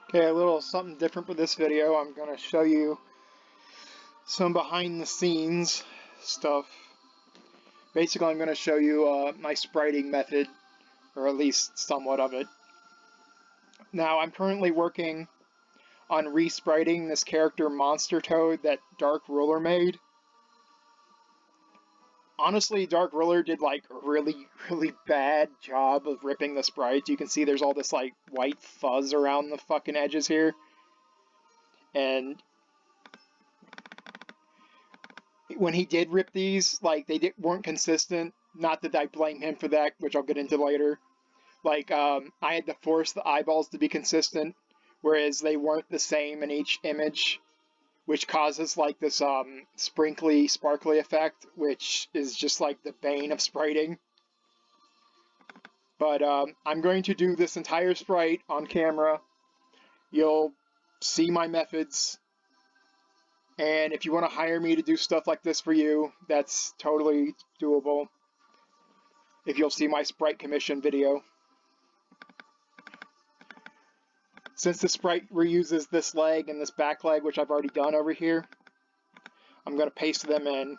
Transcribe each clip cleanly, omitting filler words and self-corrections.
Okay, a little something different for this video. I'm going to show you some behind the scenes stuff. Basically, I'm going to show you my spriting method, or at least somewhat of it. Now, I'm currently working on respriting this character Monster Toad that Dark Ruler made. Honestly, Dark Ruler did like a really bad job of ripping the sprites. You can see there's all this like white fuzz around the fucking edges here. And when he did rip these, like, weren't consistent. Not that I blame him for that, which I'll get into later. Like, I had to force the eyeballs to be consistent, whereas they weren't the same in each image, which causes, like, this, sprinkly, sparkly effect, which is just, like, the bane of spriting. But, I'm going to do this entire sprite on camera. You'll see my methods. And if you want to hire me to do stuff like this for you, that's totally doable. If you'll see my Sprite Commission video. Since the sprite reuses this leg and this back leg, which I've already done over here, I'm going to paste them in.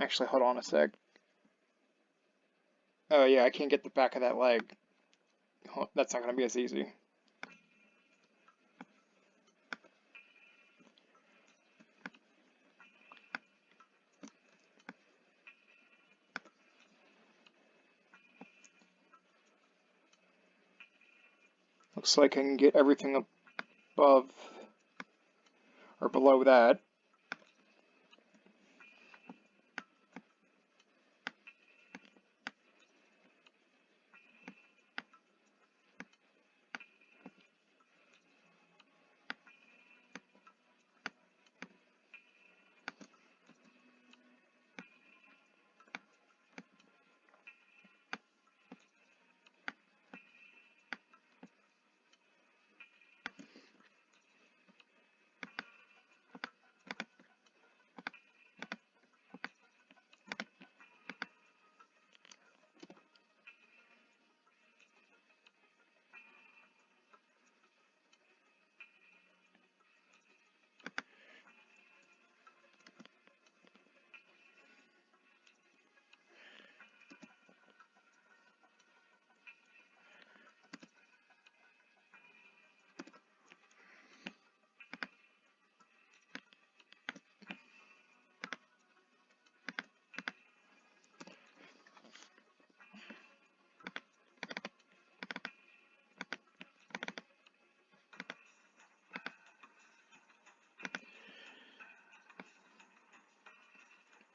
Actually, hold on a sec. Oh yeah, I can't get the back of that leg. That's not going to be as easy. Looks like I can get everything above or below that.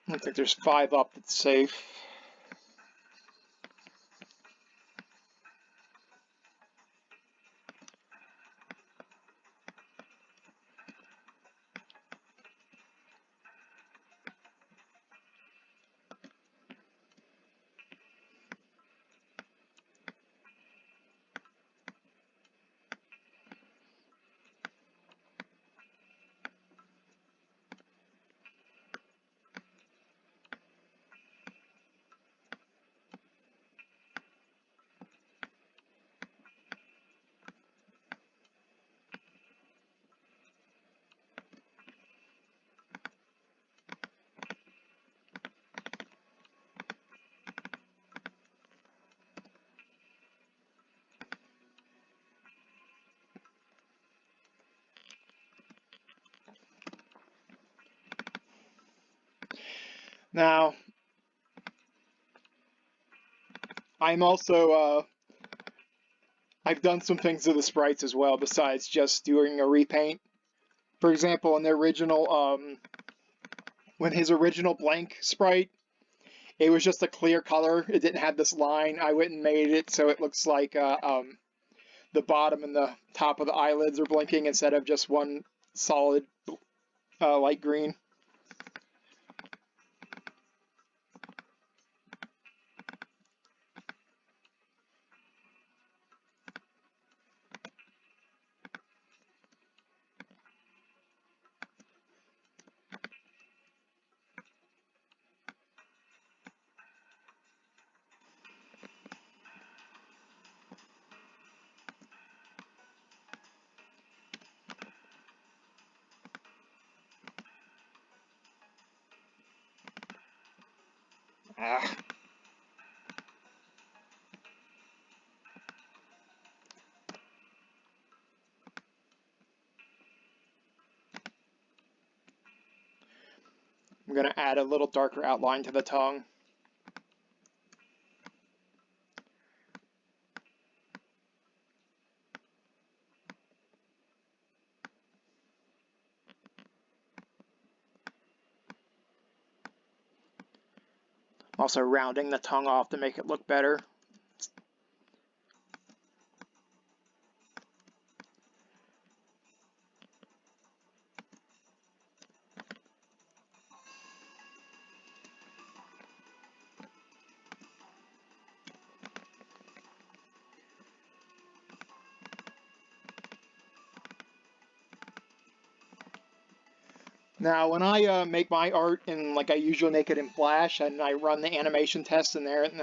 I think there's 5 up that's safe. Now, I'm also, I've done some things to the sprites as well besides just doing a repaint. For example, in the original, when his original blank sprite, it was just a clear color. It didn't have this line. I went and made it so it looks like the bottom and the top of the eyelids are blinking instead of just one solid light green. Ah. I'm going to add a little darker outline to the tongue. Also rounding the tongue off to make it look better. Now, when I make my art in, like I usually make it in Flash, and I run the animation test in there, and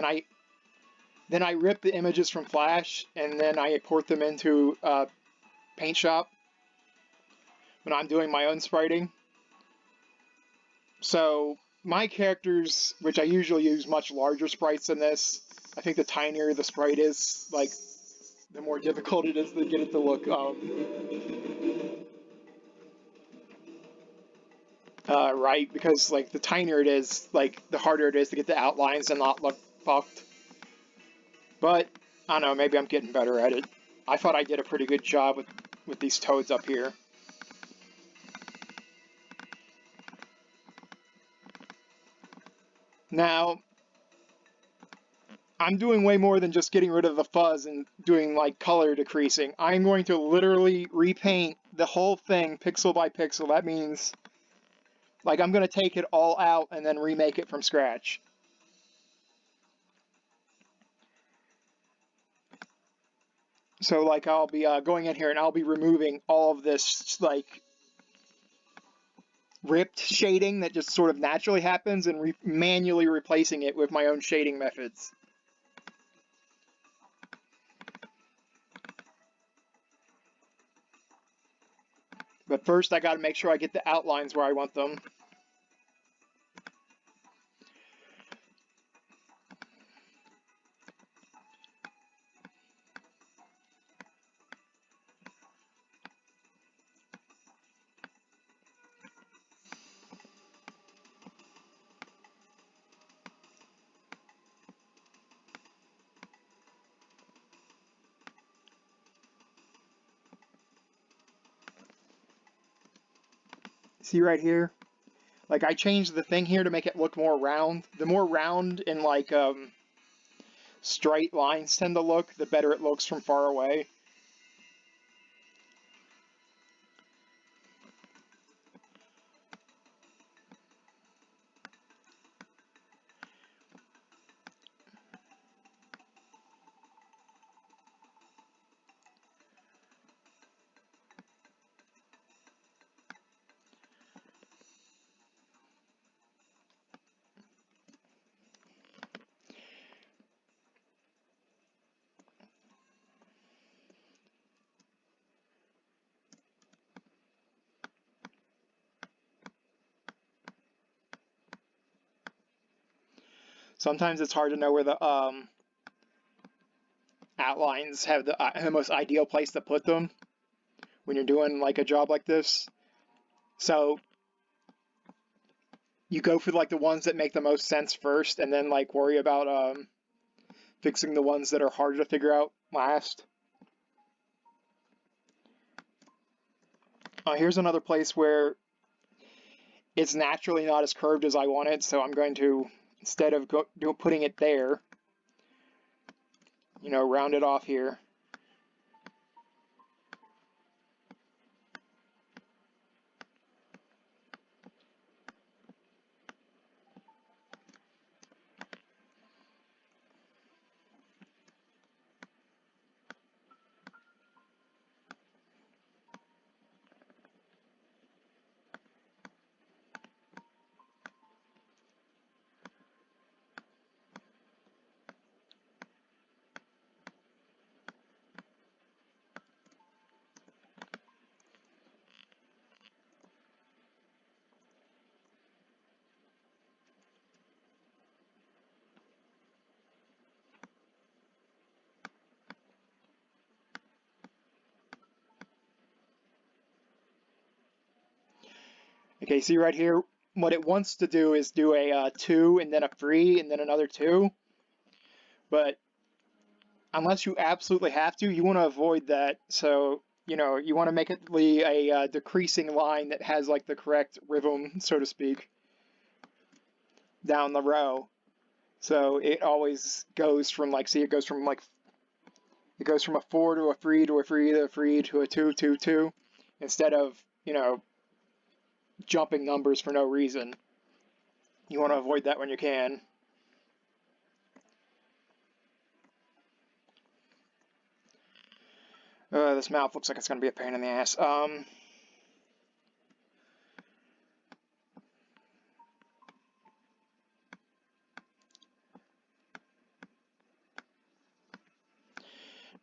then I rip the images from Flash, and then I import them into Paint Shop when I'm doing my own spriting. So my characters, which I usually use much larger sprites than this, I think the tinier the sprite is, like, the more difficult it is to get it to look right, because like the tinier it is, like the harder it is to get the outlines and not look fucked. But I don't know, maybe I'm getting better at it. I thought I did a pretty good job with these toads up here. Now, I'm doing way more than just getting rid of the fuzz and doing like color decreasing. I'm going to literally repaint the whole thing pixel by pixel. That means like I'm going to take it all out and then remake it from scratch. So like I'll be going in here and I'll be removing all of this like ripped shading that just sort of naturally happens and manually replacing it with my own shading methods. But first I got to make sure I get the outlines where I want them. See right here? Like I changed the thing here to make it look more round. The more round and like straight lines tend to look, the better it looks from far away. Sometimes it's hard to know where the outlines have the most ideal place to put them when you're doing like a job like this. So you go for like the ones that make the most sense first, and then like worry about fixing the ones that are harder to figure out last. Here's another place where it's naturally not as curved as I want it, so I'm going to, instead of putting it there, you know, round it off here. Okay, see right here, what it wants to do is do a 2 and then a 3 and then another 2. But unless you absolutely have to, you want to avoid that. So, you know, you want to make it a decreasing line that has like the correct rhythm, so to speak, down the row. So it always goes from like, see, it goes from a 4 to a 3 to a 3 to a 3 to a 2, 2, 2, instead of, you know, jumping numbers for no reason. You want to avoid that when you can. This mouth looks like it's going to be a pain in the ass.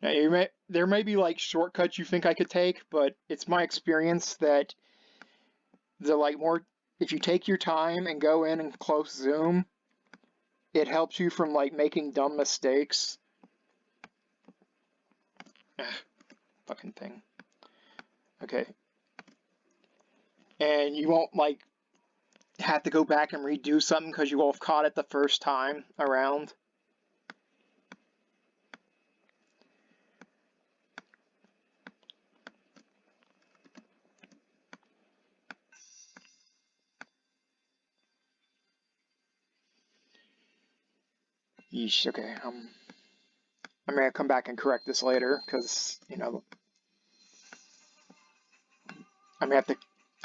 Now there may be like shortcuts you think I could take, but it's my experience that if you take your time and go in and close zoom, it helps you from like making dumb mistakes. Ugh, fucking thing. Okay. And you won't like have to go back and redo something because you will have caught it the first time around. Yeesh, okay. I'm gonna come back and correct this later because, you know, I'm gonna have to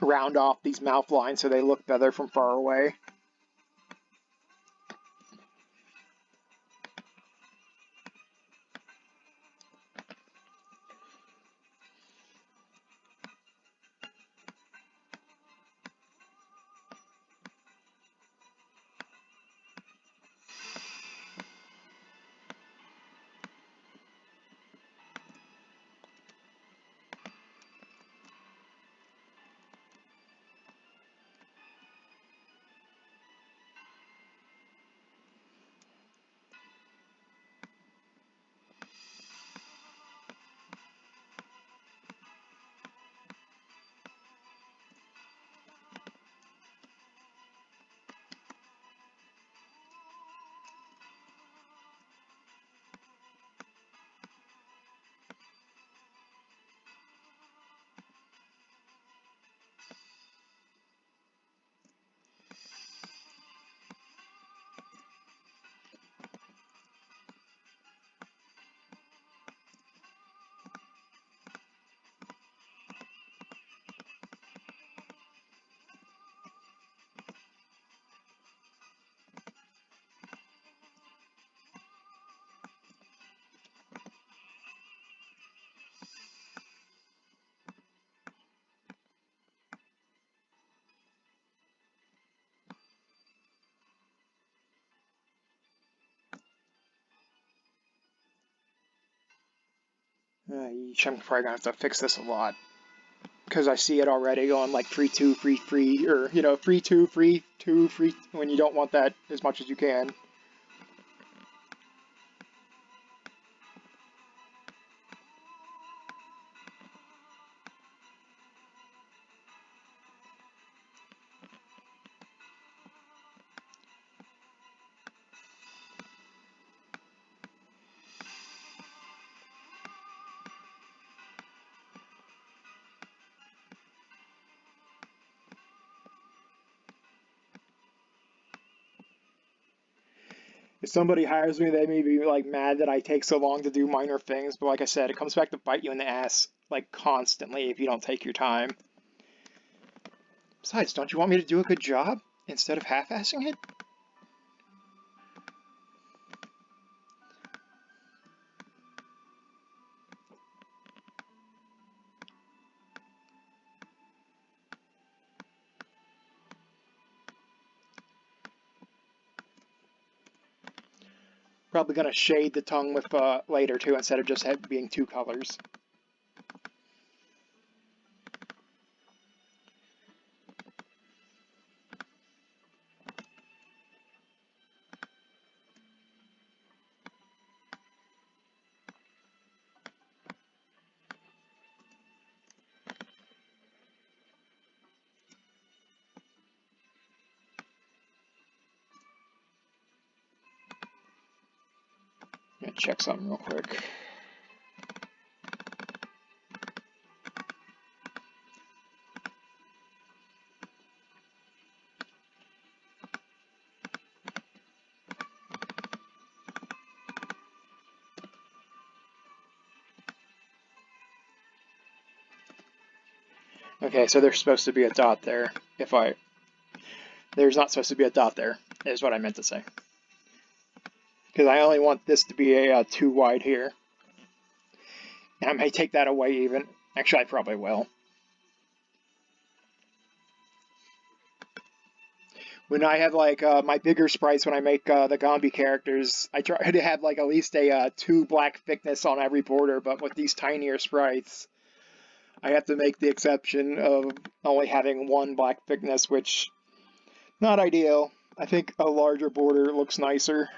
round off these mouth lines so they look better from far away. Yeesh, I'm probably gonna have to fix this a lot because I see it already going like free two, free free, or you know, free two, free two, free when you don't want that as much as you can. If somebody hires me, they may be like mad that I take so long to do minor things, but like I said, it comes back to bite you in the ass like constantly if you don't take your time. Besides, don't you want me to do a good job instead of half-assing it? Probably gonna shade the tongue with later too, instead of just being two colors. gonna check something real quick. Okay, so there's supposed to be a dot there. There's not supposed to be a dot there, is what I meant to say. Because I only want this to be a 2 wide here. And I may take that away even. Actually, I probably will. When I have like my bigger sprites, when I make the Gombi characters, I try to have like at least a 2 black thickness on every border, but with these tinier sprites, I have to make the exception of only having 1 black thickness, which not ideal. I think a larger border looks nicer.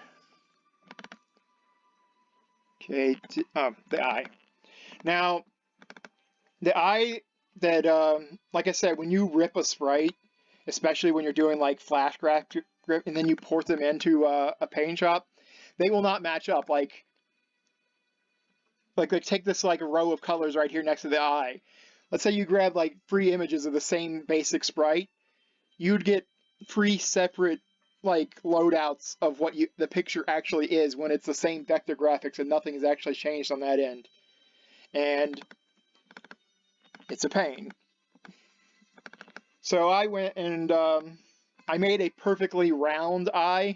Okay, the eye. Now, the eye that, like I said, when you rip a sprite, especially when you're doing like flash graph and then you port them into a paint shop, they will not match up. Like take this like a row of colors right here next to the eye. Let's say you grab like 3 images of the same basic sprite, you'd get 3 separate like loadouts of what the picture actually is when it's the same vector graphics and nothing has actually changed on that end. And it's a pain. So I went and I made a perfectly round eye.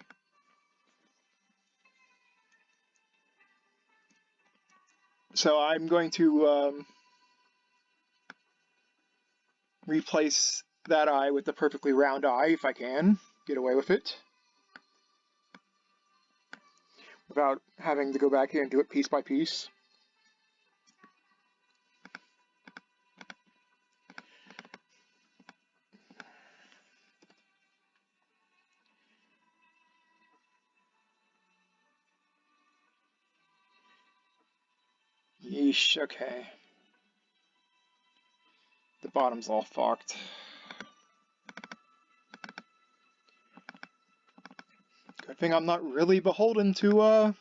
So I'm going to replace that eye with the perfectly round eye if I can get away with it, without having to go back here and do it piece by piece. Yeesh, okay. The bottom's all fucked. Good thing I'm not really beholden to,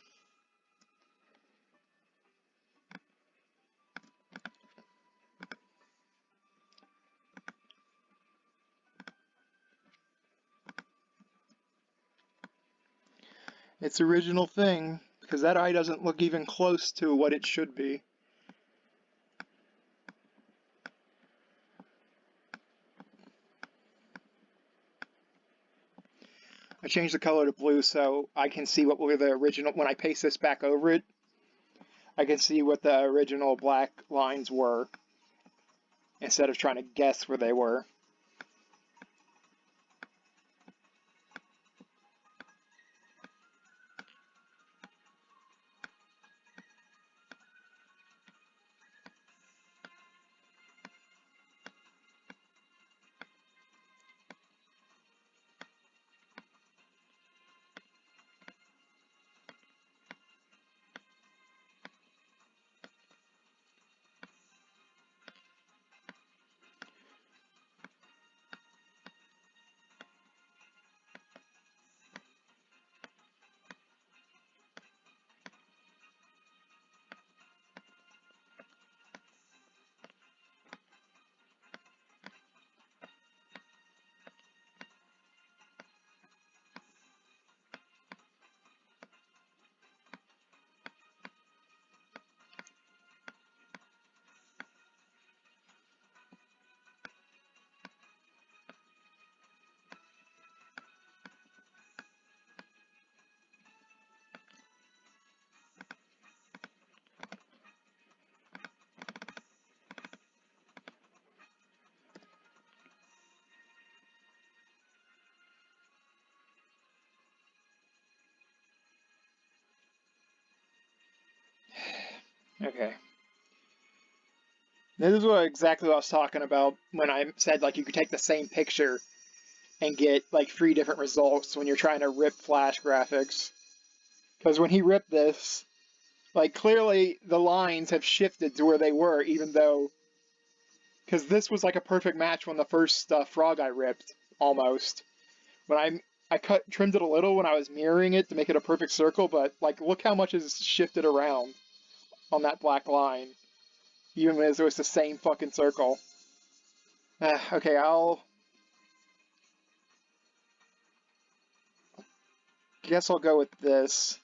its original thing, because that eye doesn't look even close to what it should be. I changed the color to blue so I can see what were the original, when I paste this back over it, I can see what the original black lines were, instead of trying to guess where they were. Okay. This is exactly what I was talking about when I said like you could take the same picture and get like 3 different results when you're trying to rip Flash graphics. Because when he ripped this, like clearly the lines have shifted to where they were, even though, because this was like a perfect match when the first frog I ripped, almost. When I trimmed it a little when I was mirroring it to make it a perfect circle, but like look how much is shifted around on that black line, even as it was the same fucking circle. Okay, guess I'll go with this.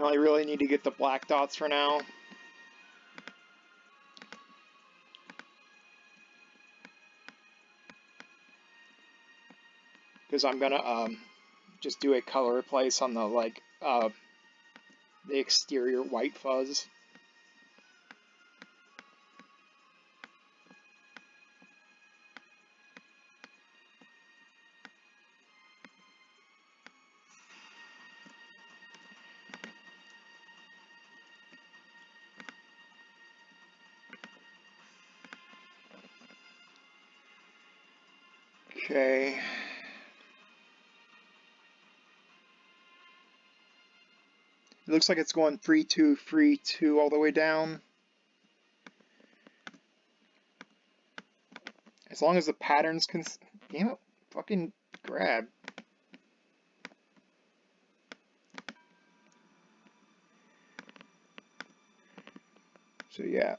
I really need to get the black dots for now. Because I'm gonna just do a color replace on the the exterior white fuzz. Okay. It looks like it's going free two all the way down. As long as the patterns can, damn it, fucking grab. So yeah.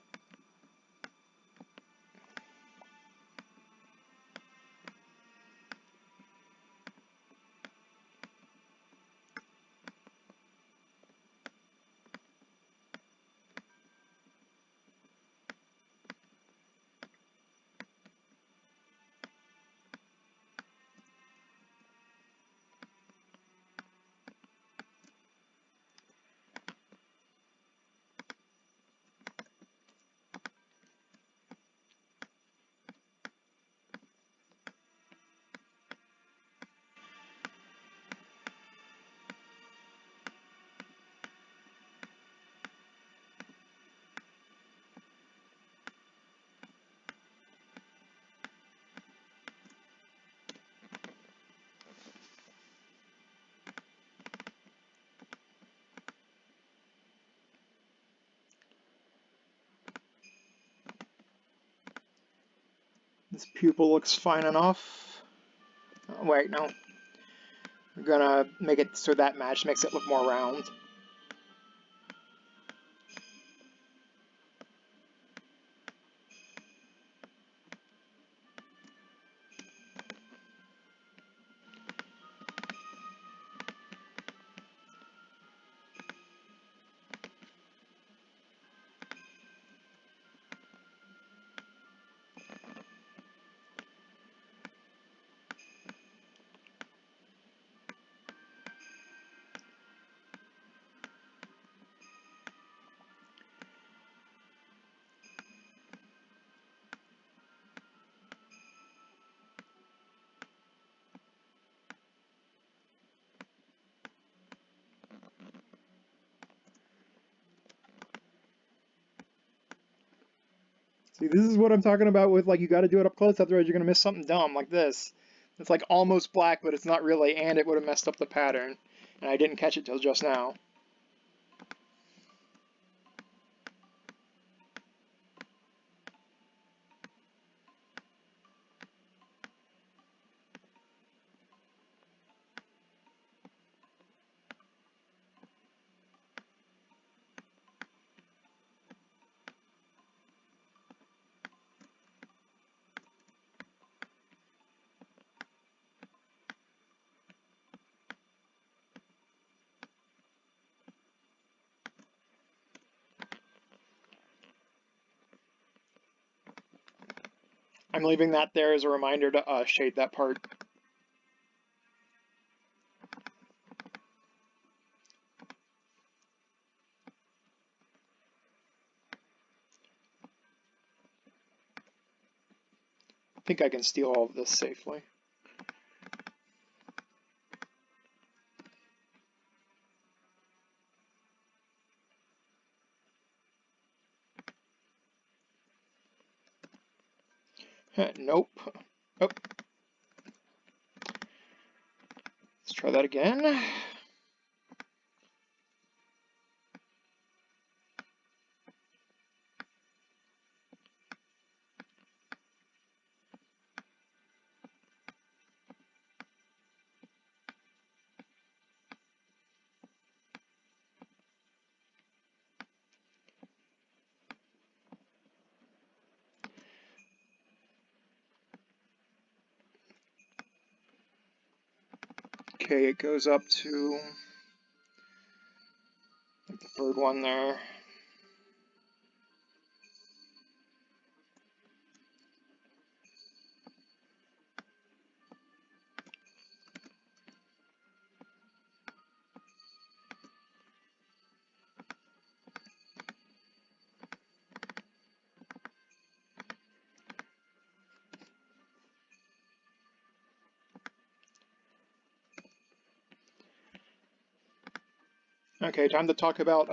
This pupil looks fine enough. Oh, wait, no. We're gonna make it so that match makes it look more round. See, this is what I'm talking about with, like, you gotta do it up close, otherwise you're gonna miss something dumb, like this. It's like almost black, but it's not really, and it would have messed up the pattern. And I didn't catch it till just now. I'm leaving that there as a reminder to shade that part. think I can steal all of this safely. Nope. Oh. Let's try that again. Okay, it goes up to the third one there. Okay, time to talk about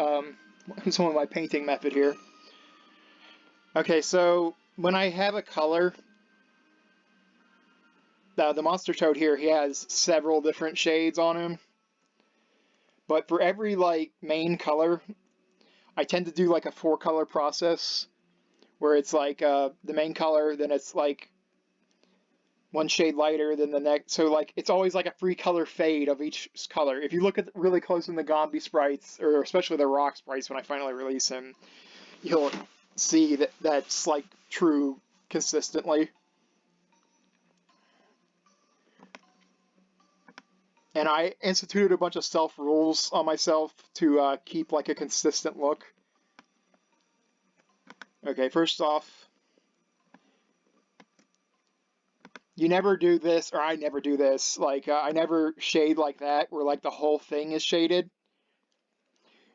some of my painting method here. Okay, so when I have a color, the monster toad here, he has several different shades on him. But for every like main color, I tend to do like a 4-color process where it's like the main color, then it's like one shade lighter than the next. So like it's always like a 3-color fade of each color. If you look at really close in the Gombi sprites, or especially the rock sprites when I finally release him, you'll see that that's like true consistently. And I instituted a bunch of self rules on myself to keep like a consistent look. Okay, first off, you never do this, or I never do this. Like I never shade like that, where like the whole thing is shaded.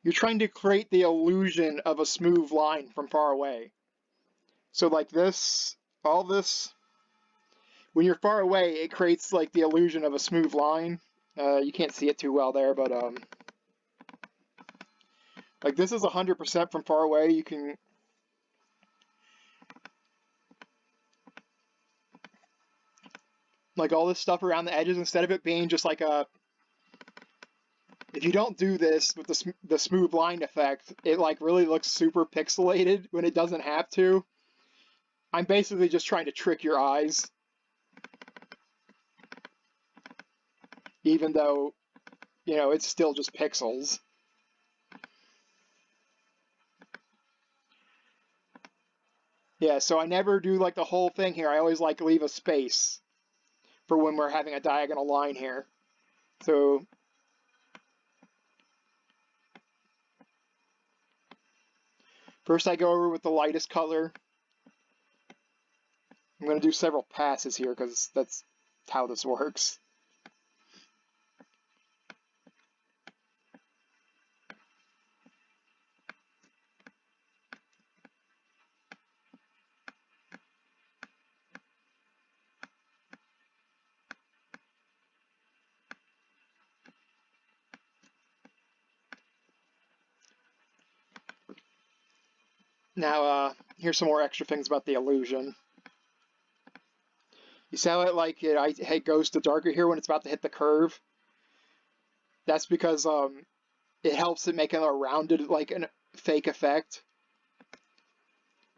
You're trying to create the illusion of a smooth line from far away. So like this, all this, when you're far away, it creates like the illusion of a smooth line. You can't see it too well there, but like this is 100% from far away. You can like all this stuff around the edges, instead of it being just like a, if you don't do this with the smooth line effect, it like really looks super pixelated when it doesn't have to. I'm basically just trying to trick your eyes, even though, you know, it's still just pixels. Yeah, so I never do like the whole thing here. I always like leave a space for when we're having a diagonal line here. So first I go over with the lightest color. I'm going to do several passes here because that's how this works. Now, here's some more extra things about the illusion. You see how it goes to darker here when it's about to hit the curve? That's because it helps it make a rounded, like a fake effect.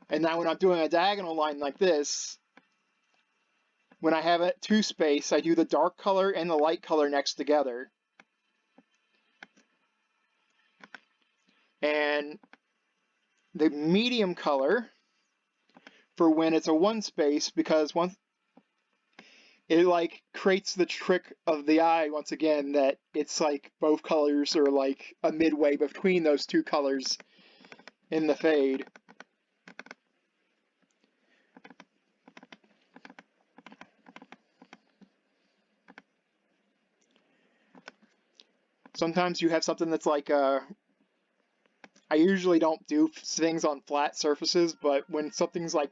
And now when I'm doing a diagonal line like this, when I have it 2 space, I do the dark color and the light color next together. And the medium color for when it's a 1 space, because once it like creates the trick of the eye once again that it's like both colors are like a midway between those 2 colors in the fade. Sometimes you have something that's like I usually don't do things on flat surfaces, but when something's like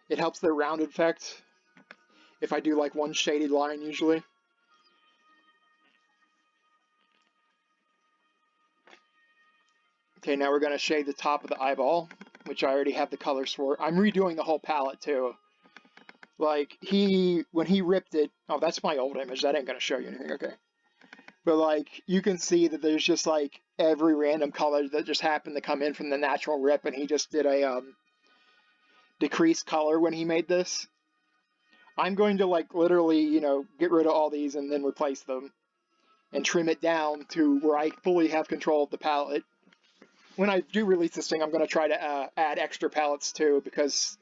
It helps the rounded effect if I do like one shaded line usually. Okay, now we're going to shade the top of the eyeball, which I already have the colors for. I'm redoing the whole palette too. Like, when he ripped it, oh, that's my old image, that ain't going to show you anything, okay. But like, you can see that there's just like every random color that just happened to come in from the natural rip, and he just did a decreased color when he made this. I'm going to like literally, you know, get rid of all these and then replace them and trim it down to where I fully have control of the palette. When I do release this thing, I'm going to try to add extra palettes too, because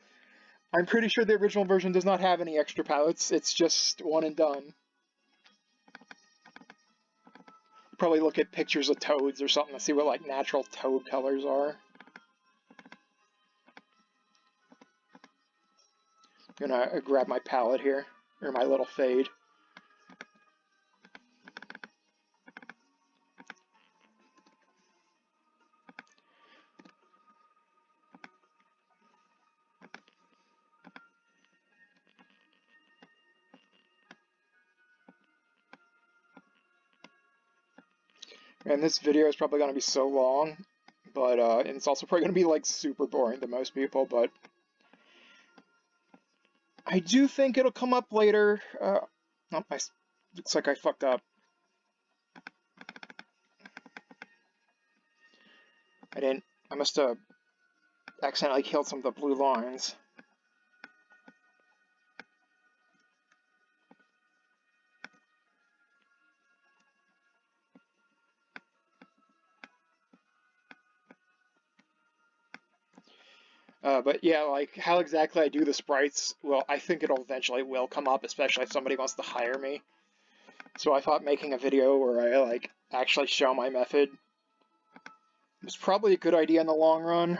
I'm pretty sure the original version does not have any extra palettes. It's just one and done. Probably look at pictures of toads or something to see what like natural toad colors are. I'm gonna grab my palette here, or my little fade. And this video is probably going to be so long, but and it's also probably going to be like super boring to most people, but I do think it'll come up later. Oh, looks like I fucked up. I must have accidentally killed some of the blue lines. But yeah, like how exactly I do the sprites, well, I think it'll eventually will come up, especially if somebody wants to hire me. So I thought making a video where I like actually show my method was probably a good idea in the long run.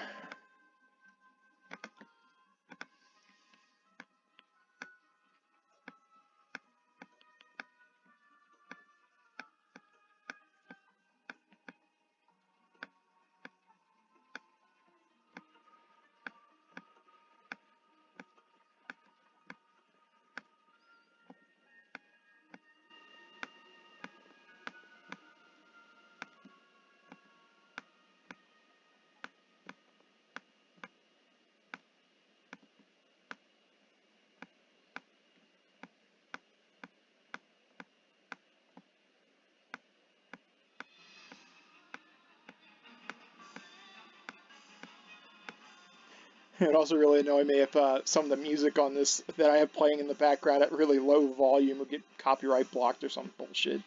It also really annoyed me if some of the music on this that I have playing in the background at really low volume would get copyright blocked or some bullshit.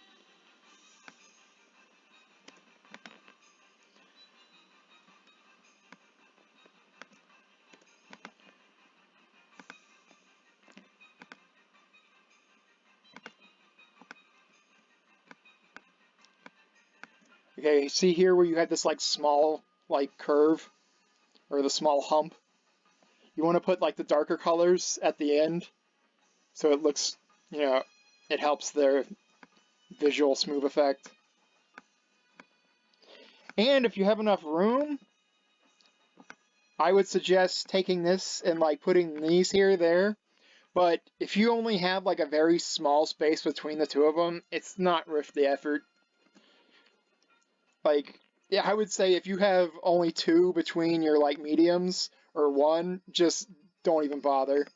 Okay, see here where you had this like small like curve or the small hump? You want to put like the darker colors at the end so it looks, you know, it helps their visual smooth effect. And if you have enough room, I would suggest taking this and like putting these here, there. But if you only have like a very small space between the two of them, it's not worth the effort. Like, yeah, I would say if you have only two between your like mediums or one, just don't even bother.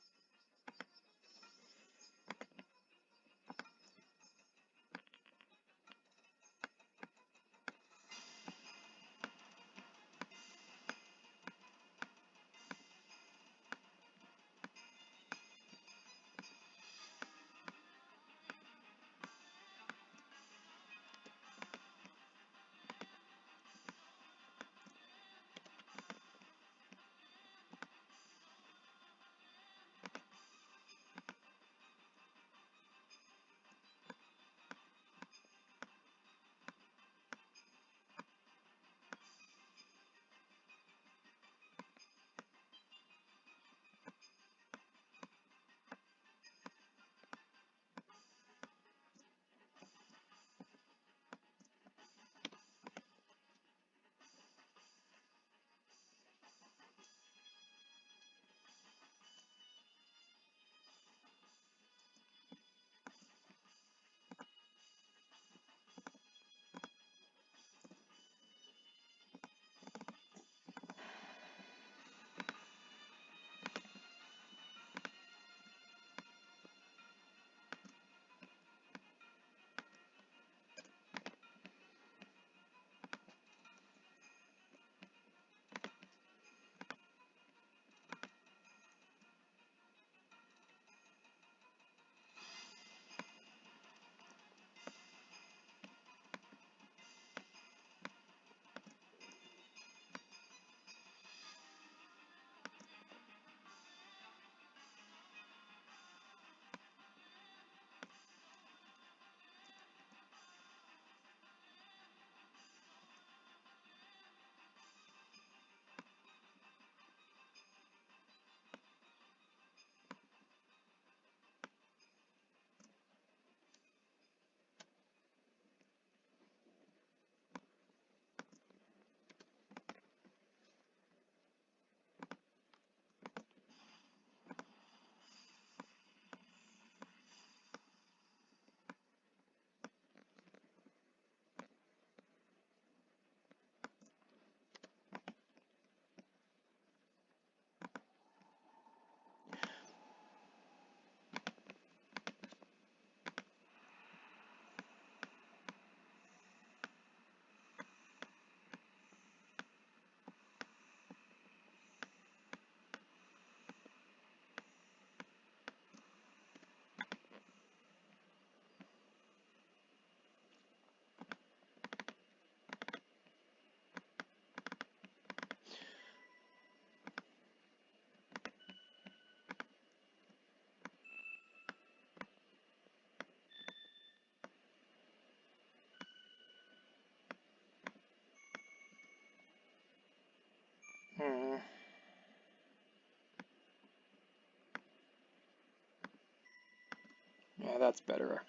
that's better.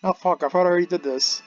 Oh fuck, I thought I already did this.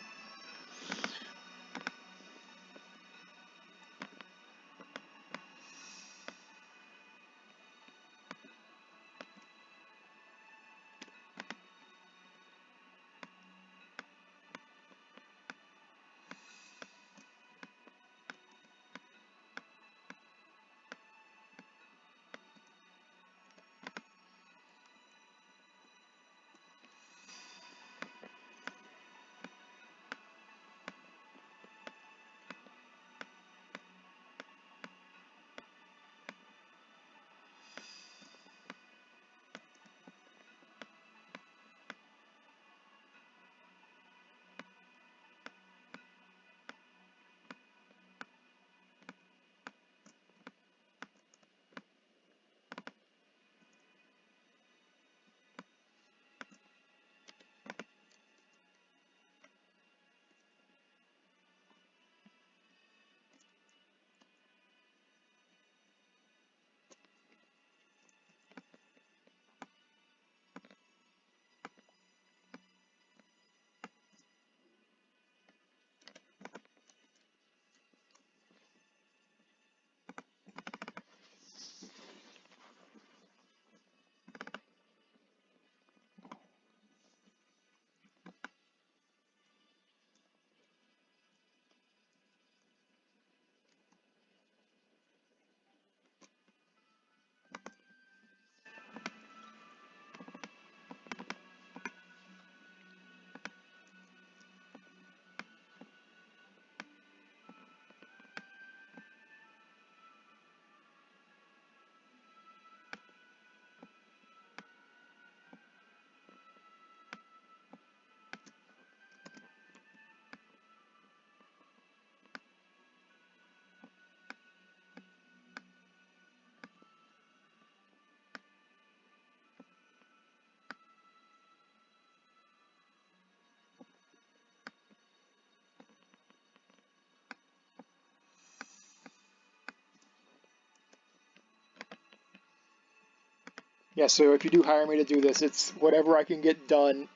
Yeah, so if you do hire me to do this, it's whatever I can get done,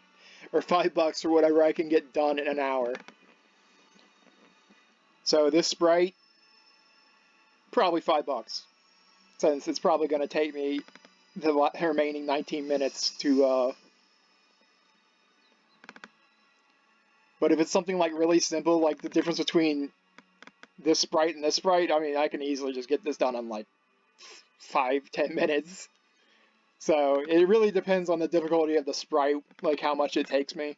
or $5 or whatever I can get done in an hour. So this Sprite, probably $5, since it's probably going to take me the remaining 19 minutes to, but if it's something like really simple, like the difference between this Sprite and this Sprite, I mean, I can easily just get this done in like 5-10 minutes. So it really depends on the difficulty of the Sprite, like how much it takes me.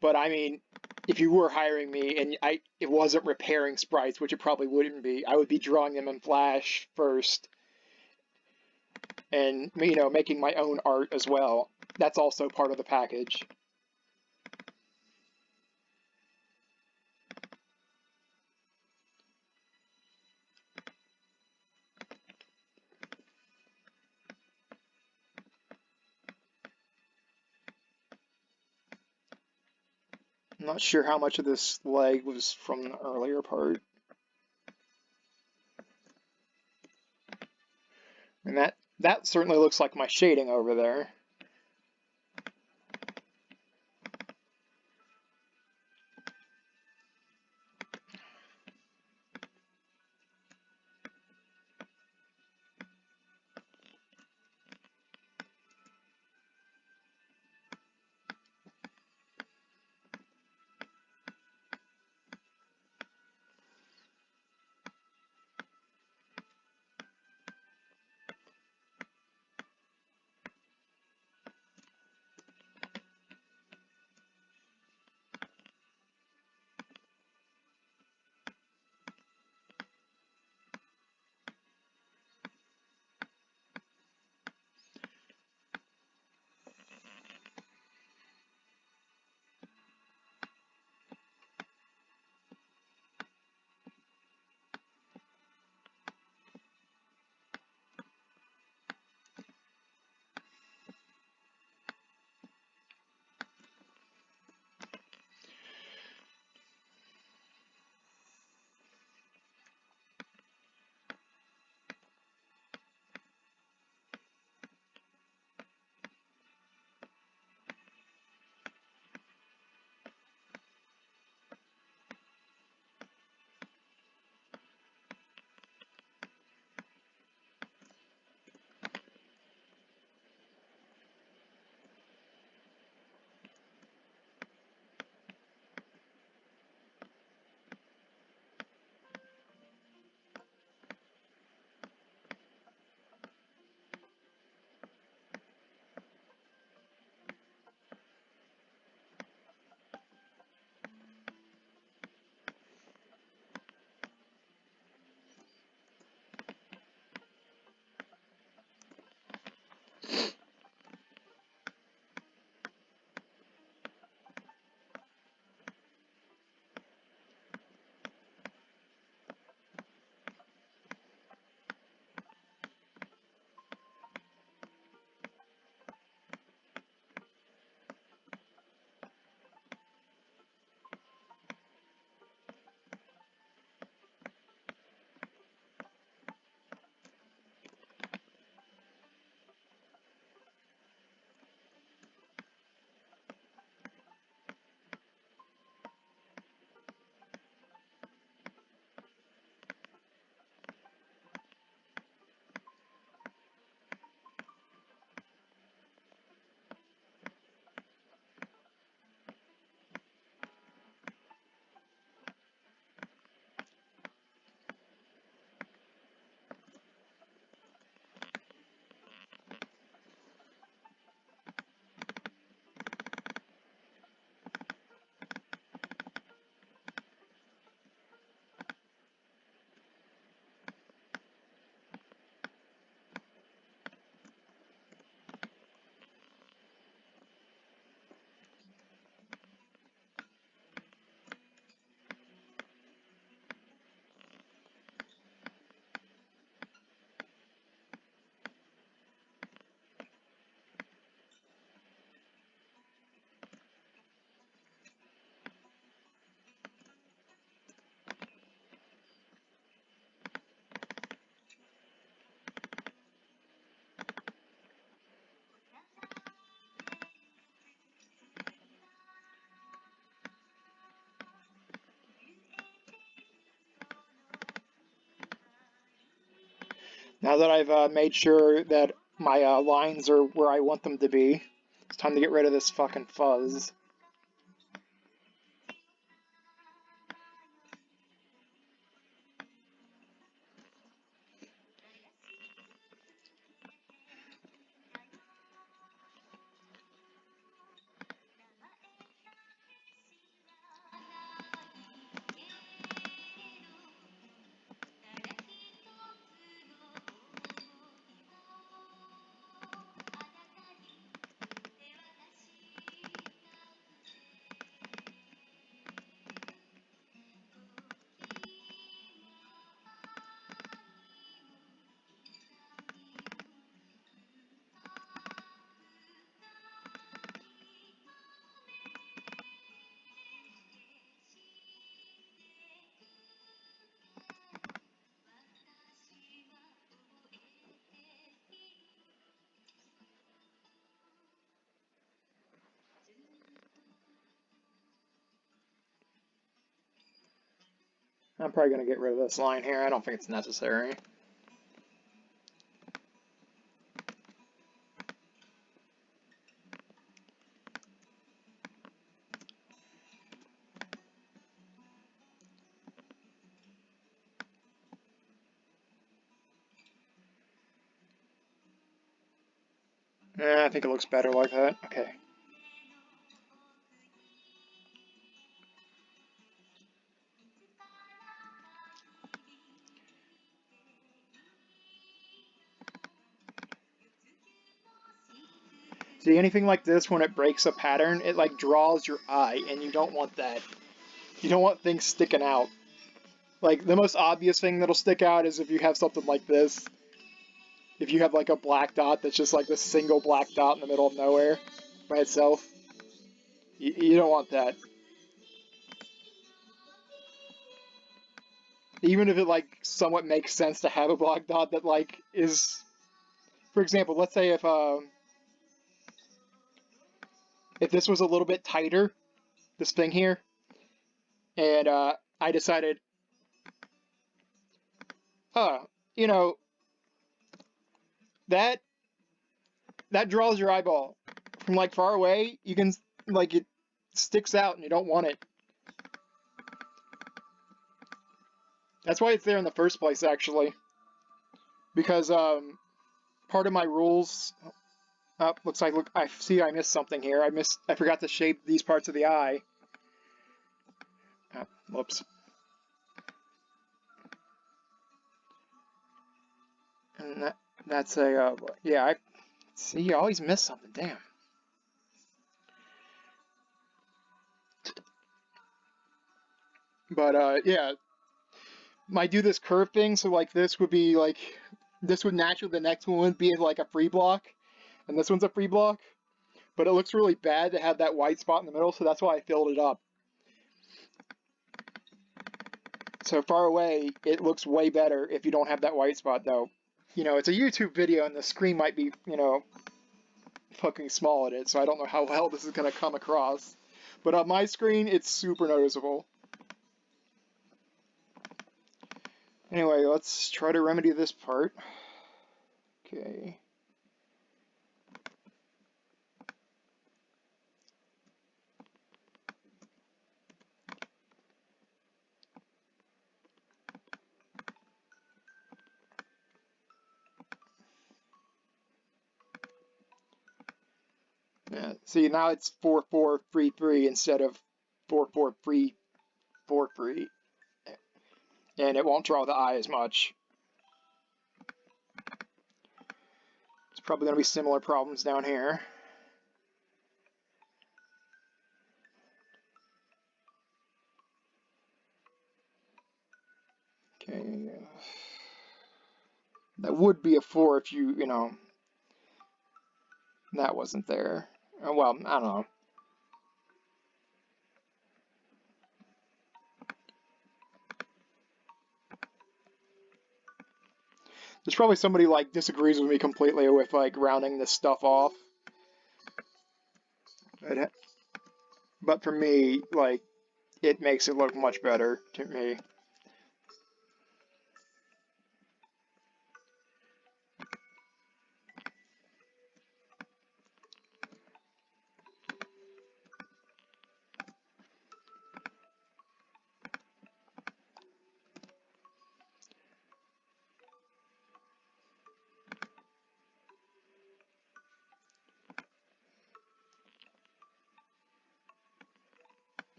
But I mean, if you were hiring me and it wasn't repairing sprites, which it probably wouldn't be, I would be drawing them in Flash first, and making my own art as well. That's also part of the package. I'm not sure how much of this leg was from the earlier part. And that certainly looks like my shading over there. Now that I've made sure that my lines are where I want them to be, it's time to get rid of this fucking fuzz. I'm probably going to get rid of this line here. I don't think it's necessary. I think it looks better like that. Okay. See, anything like this, when it breaks a pattern, it like draws your eye, and you don't want that. You don't want things sticking out. Like, the most obvious thing that'll stick out is if you have something like this. If you have like a black dot that's just like this single black dot in the middle of nowhere by itself. You don't want that. Even if it like somewhat makes sense to have a black dot that like is, for example, let's say if this was a little bit tighter, this thing here, and I decided, you know, that draws your eyeball from like far away. You can like it sticks out and you don't want it. That's why it's there in the first place, actually, because part of my rules. Looks like I see I missed something here. I forgot to shape these parts of the eye. Whoops. And that's a yeah. I see you always miss something. Damn. But yeah, might do this curve thing. So like this would be like this would naturally the next one would be like a free block, and this one's a free block. But it looks really bad to have that white spot in the middle, so that's why I filled it up. So far away, it looks way better if you don't have that white spot, though. You know, it's a YouTube video, and the screen might be, you know, fucking small in it, so I don't know how well this is going to come across. But on my screen, it's super noticeable. Anyway, let's try to remedy this part. Okay. Yeah, see, now it's 4-4-3-3 instead of 4-4-3-4-3. And it won't draw the eye as much. It's probably going to be similar problems down here. Okay. That would be a 4 if you know, that wasn't there. Well, I don't know. There's probably somebody like disagrees with me completely with like rounding this stuff off. But for me, like, it makes it look much better to me.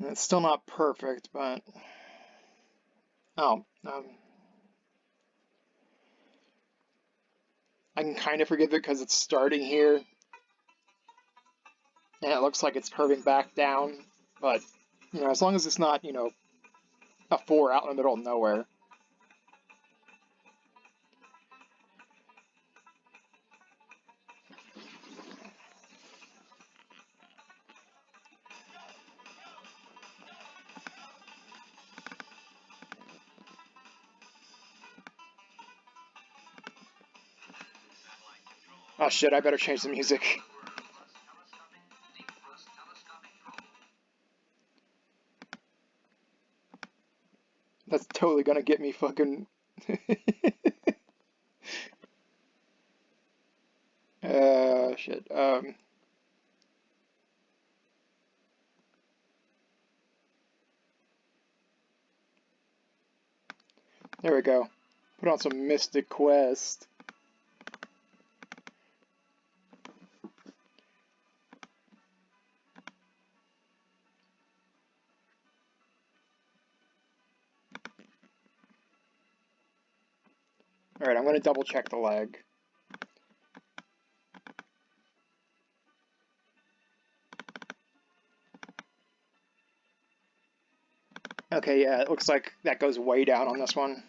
And it's still not perfect, but oh, I can kind of forgive it because it's starting here, and it looks like it's curving back down. But you know, as long as it's not, you know, a 4 out in the middle of nowhere. Oh shit, I better change the music. That's totally gonna get me fucking... shit. There we go. Put on some Mystic Quest. Alright, I'm gonna double check the lag. Okay, yeah, it looks like that goes way down on this one.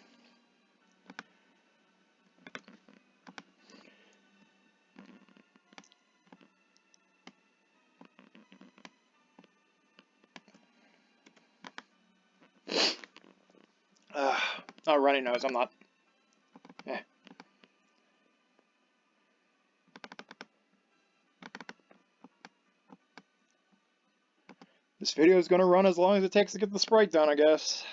Oh, runny nose, I'm not... Eh. This video is gonna run as long as it takes to get the sprite done, I guess.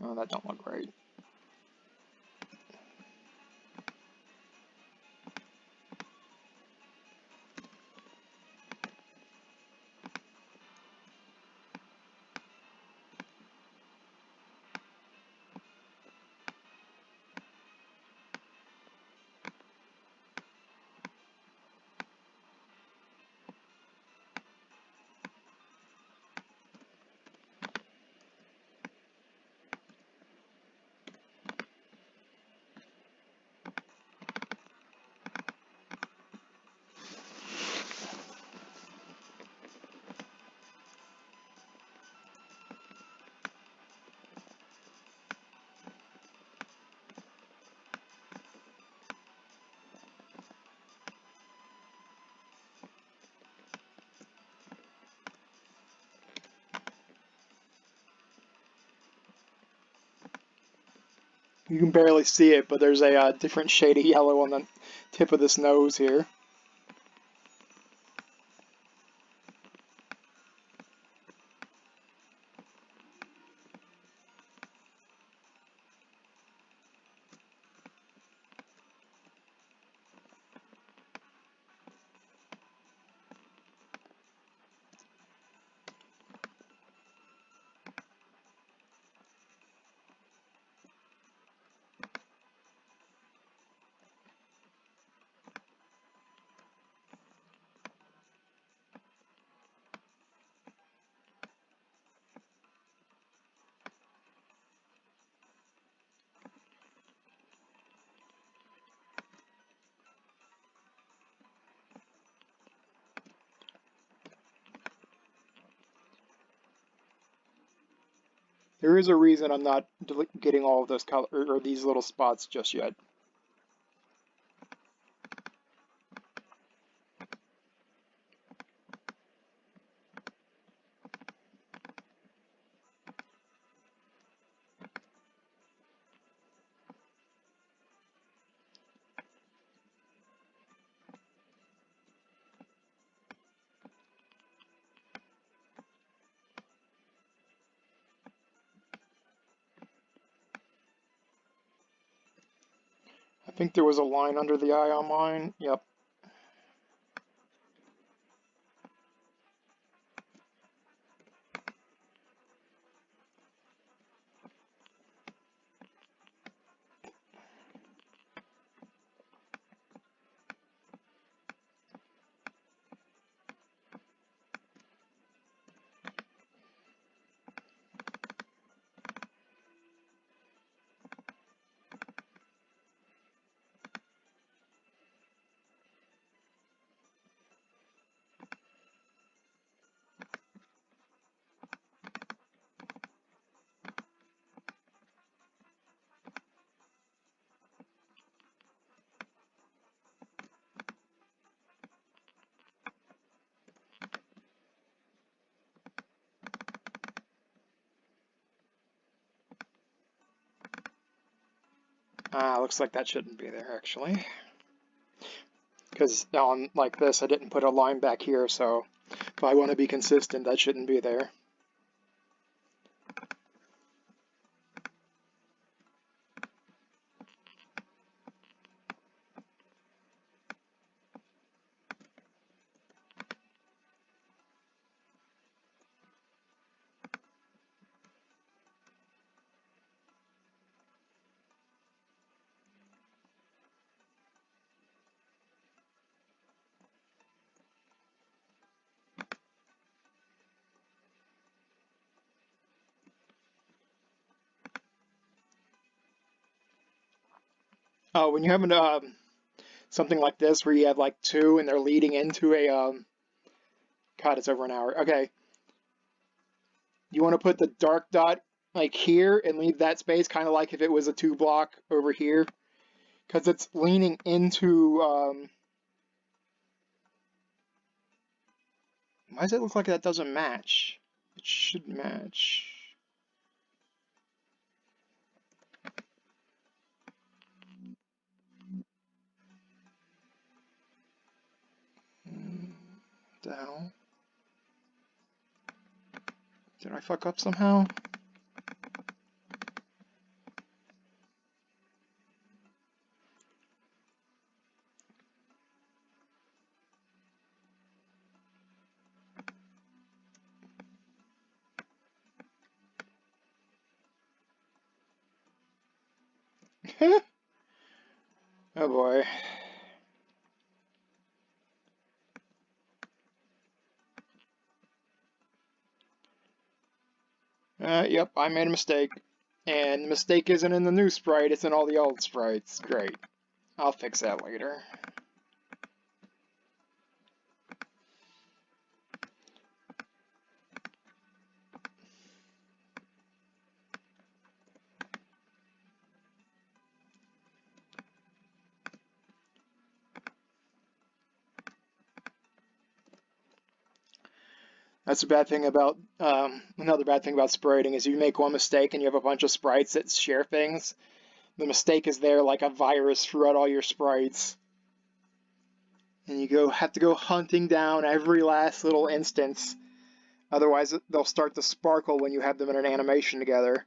Oh, that don't look right. You can barely see it, but there's a different shade of yellow on the tip of this nose here. There is a reason I'm not getting all of those color or these little spots just yet. I think there was a line under the eye on mine. Yep. Looks like that shouldn't be there actually. Because on like this, I didn't put a line back here, so if I want to be consistent, that shouldn't be there. When you have something like this where you have like two and they're leading into a God, it's over an hour. Okay, you want to put the dark dot like here and leave that space, kind of like if it was a 2 block over here, because it's leaning into. Why does it look like that doesn't match? It should match. What the hell? Did I fuck up somehow? Oh boy. Yep, I made a mistake. And the mistake isn't in the new sprite, it's in all the old sprites. Great. I'll fix that later. That's a bad thing about, another bad thing about spriting is you make one mistake and you have a bunch of sprites that share things. the mistake is there like a virus throughout all your sprites. And you have to go hunting down every last little instance. Otherwise, they'll start to sparkle when you have them in an animation together.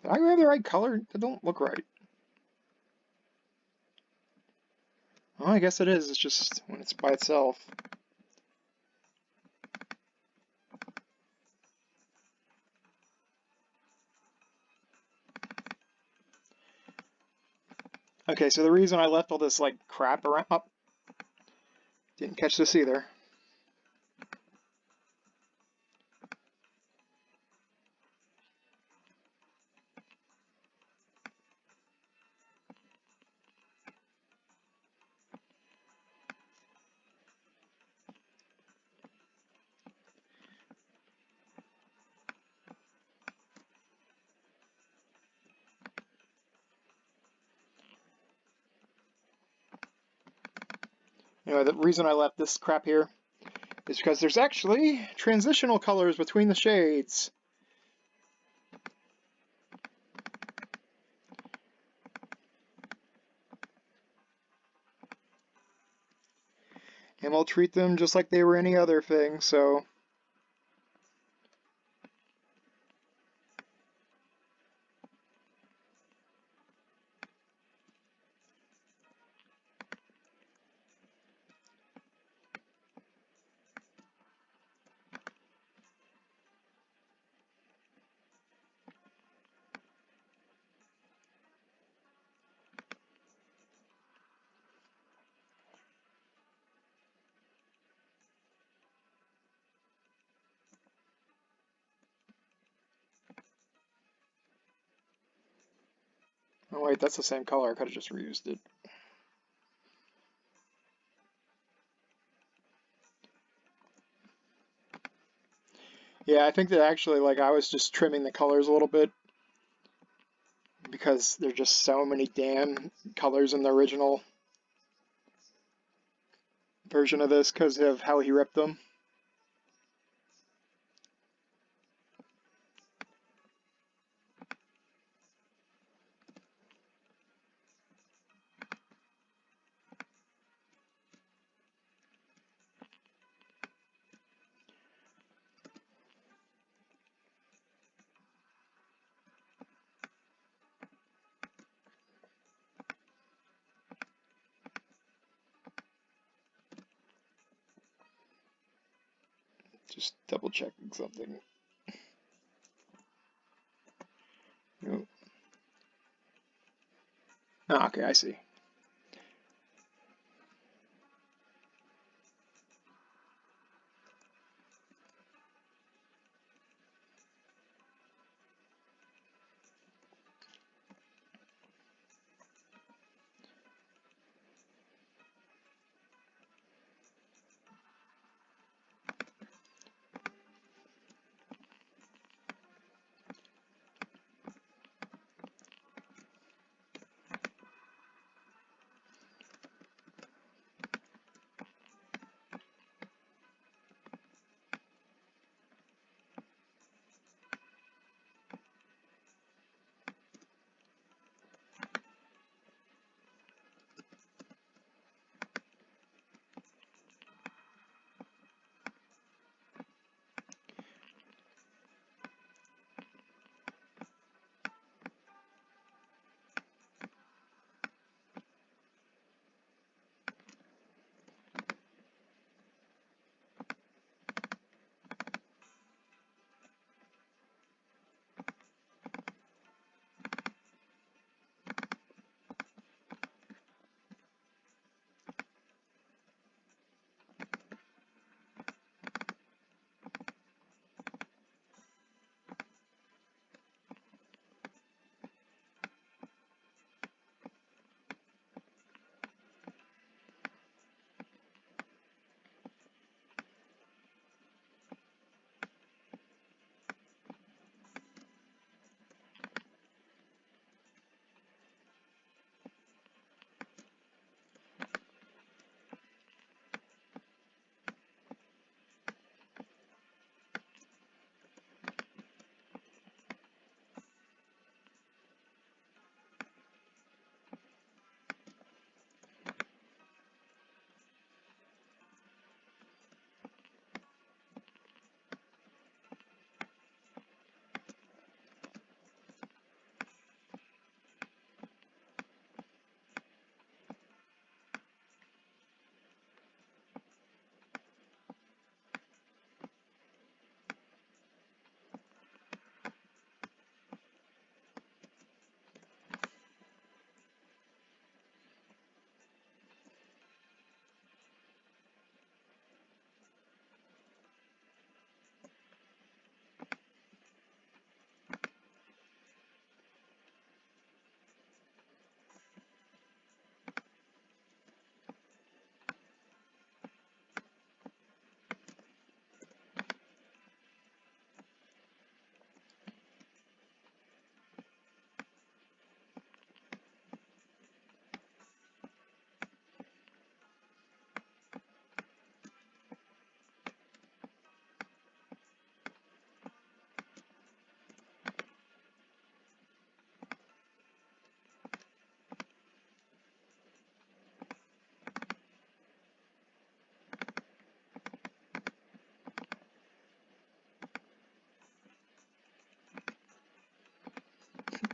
Did I grab the right color? It don't look right. Oh, I guess it is. It's just when it's by itself. Okay, so the reason I left all this like crap around... Oh, didn't catch this either. Anyway, the reason I left this crap here is because there's actually transitional colors between the shades. And we'll treat them just like they were any other thing, so... Oh wait, that's the same color. I could have just reused it. Yeah, I think that actually, like, I was just trimming the colors a little bit because there's just so many damn colors in the original version of this because of how he ripped them. Just double checking something. Nope. Oh, okay, I see.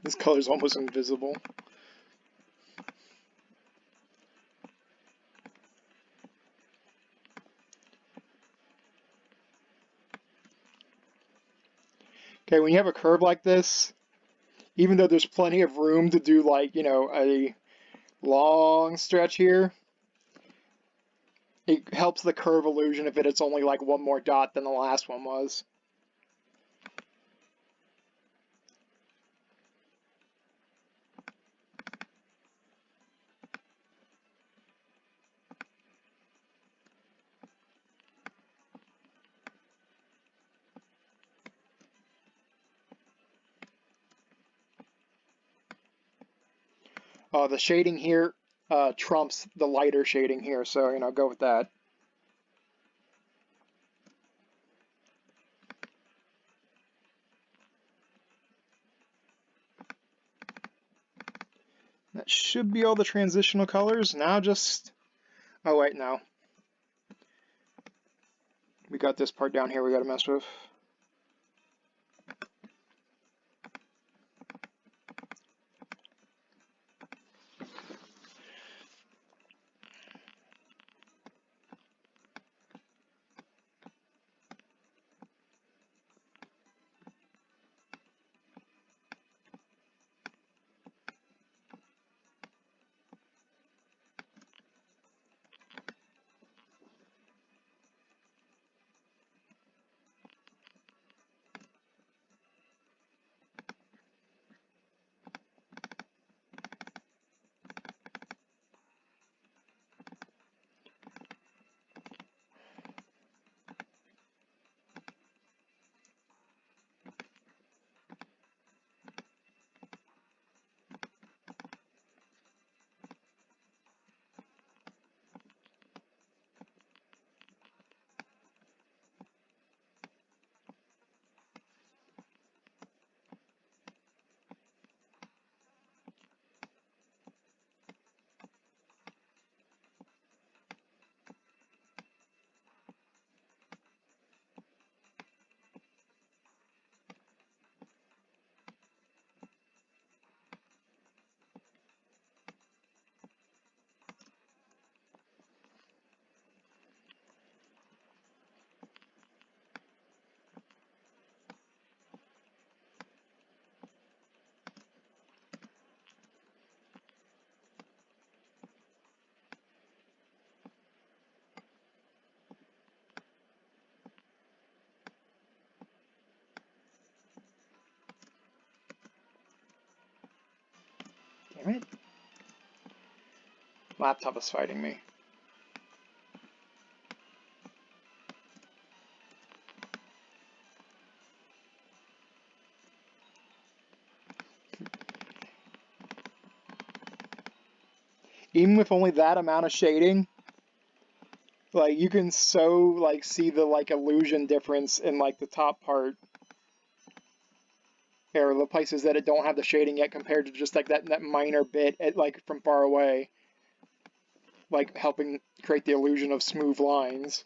This color's almost invisible. Okay, when you have a curve like this, even though there's plenty of room to do like, you know, a long stretch here, it helps the curve illusion if it's only like one more dot than the last one was. The shading here trumps the lighter shading here, so, you know, go with that. That should be all the transitional colors. Now just... Oh, wait, no. We got this part down here we gotta mess with. Damn it. Laptop is fighting me. Even with only that amount of shading, like you can so like see the like illusion difference in like the top part. Or the places that it don't have the shading yet compared to just like that minor bit at like from far away. Like helping create the illusion of smooth lines.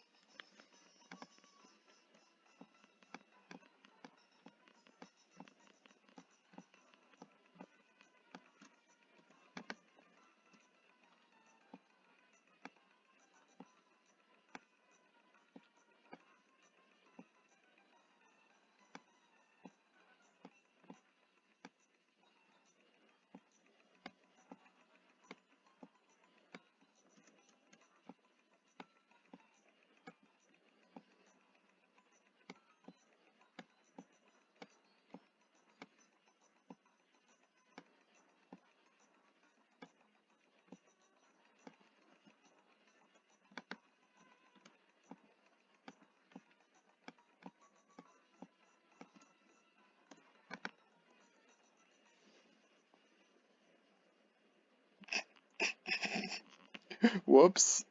Whoops.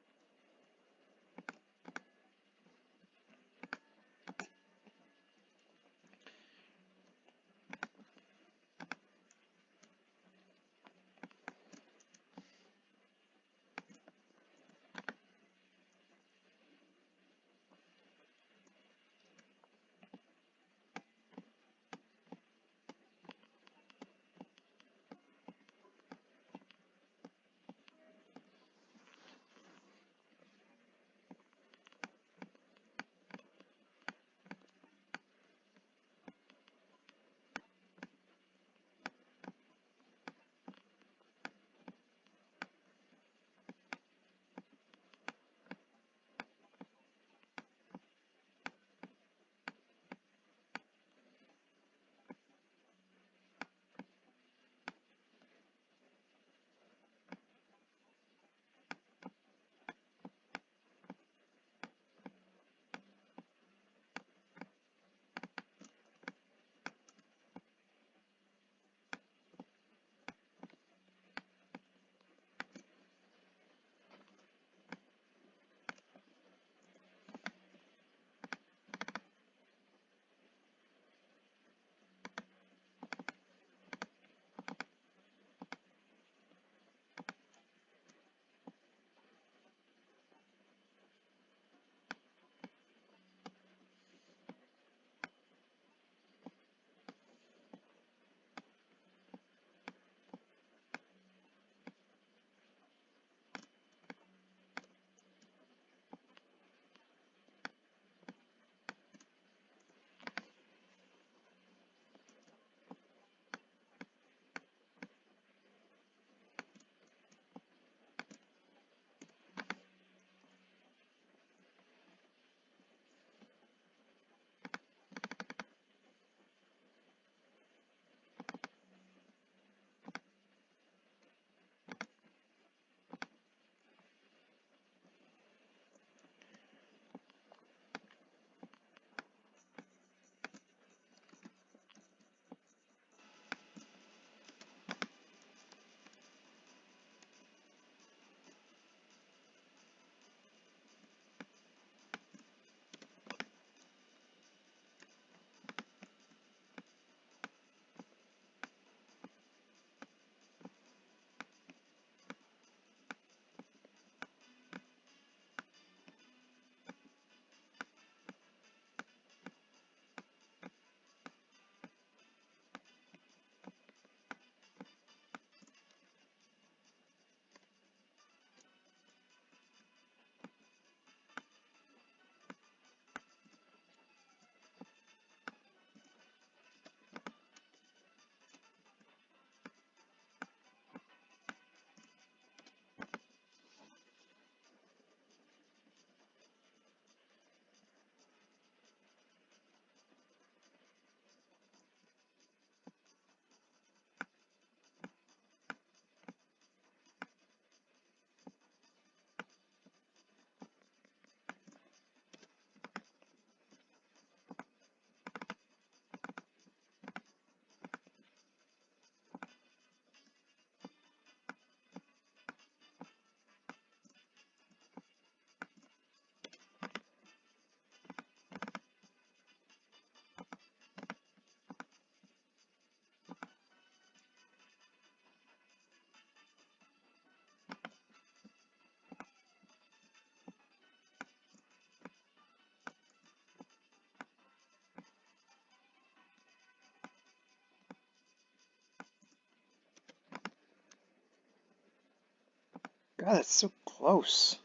God, that's so close.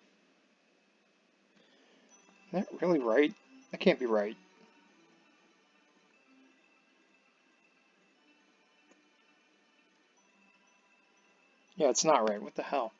Is that really right? That can't be right. Yeah, it's not right. What the hell?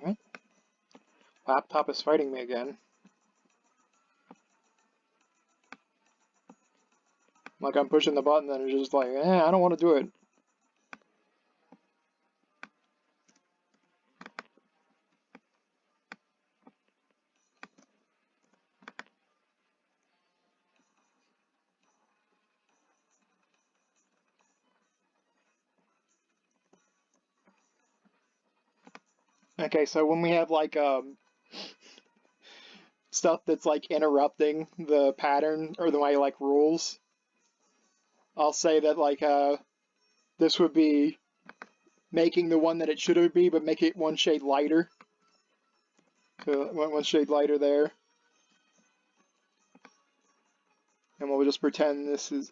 Damn it. Laptop is fighting me again. Like I'm pushing the button and it's just like, I don't want to do it. Okay, so when we have like stuff that's like interrupting the pattern or my like rules, I'll say that like this would be making the one that it should be, but make it one shade lighter. So one shade lighter there. And we'll just pretend this is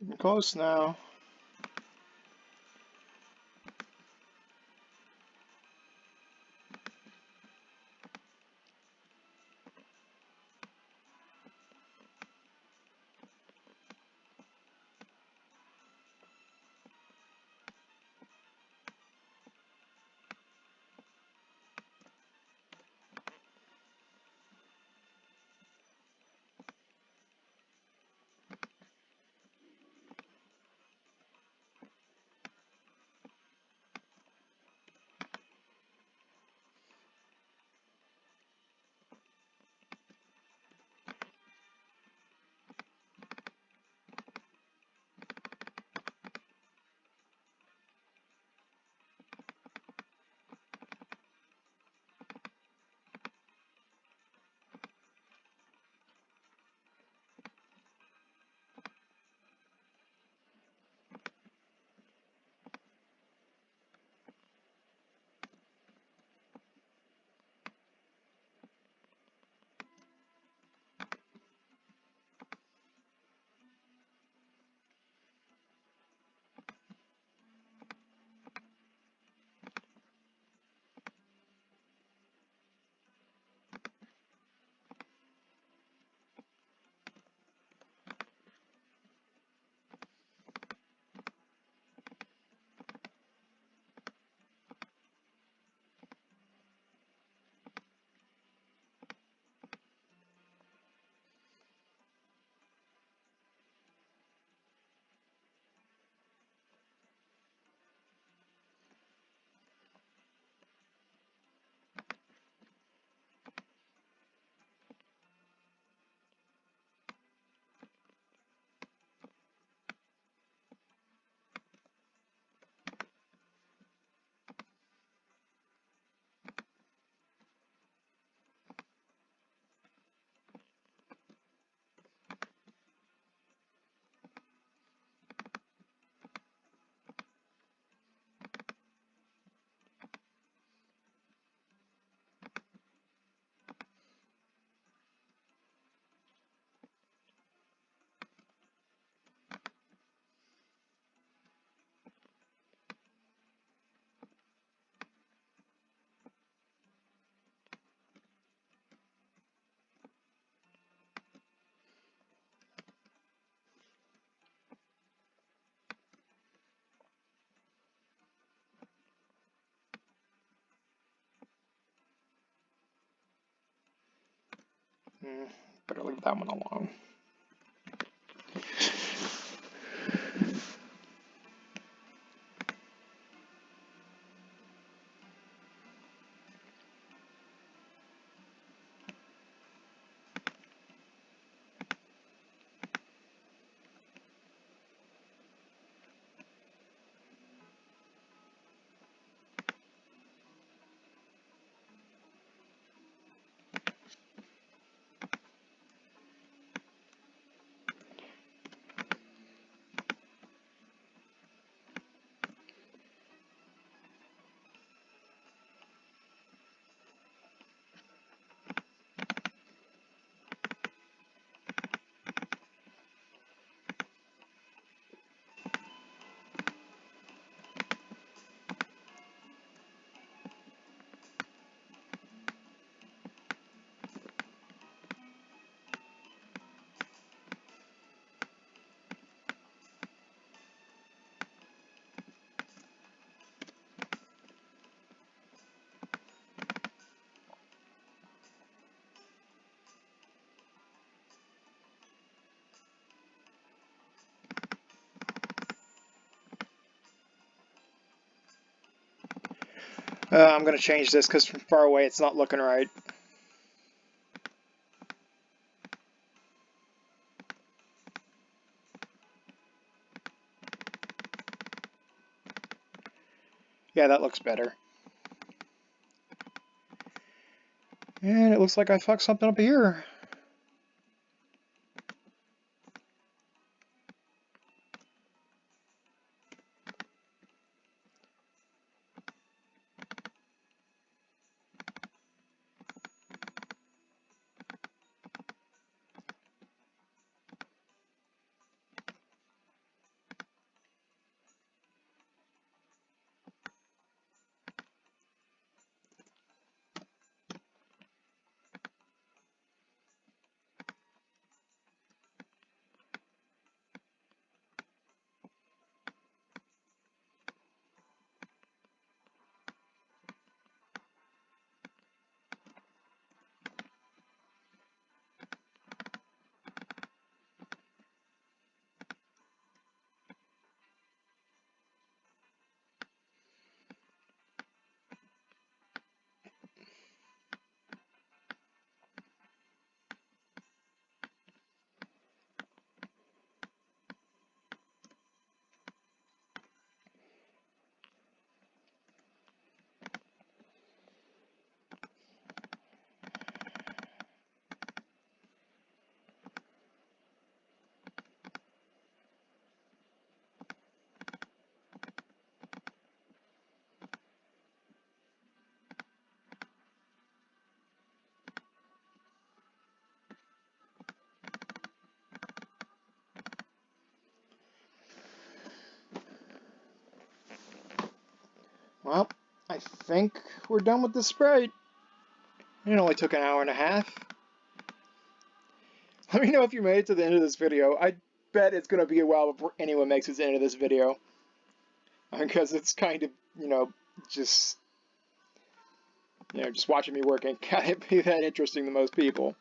getting close now. Better leave that one alone. I'm going to change this because from far away it's not looking right. Yeah, that looks better. And it looks like I fucked something up here. Well, I think we're done with the Sprite. It only took an hour and a half. Let me know if you made it to the end of this video. I bet it's going to be a while before anyone makes it to the end of this video. Because it's kind of, just watching me work ain't gotta be that interesting to most people.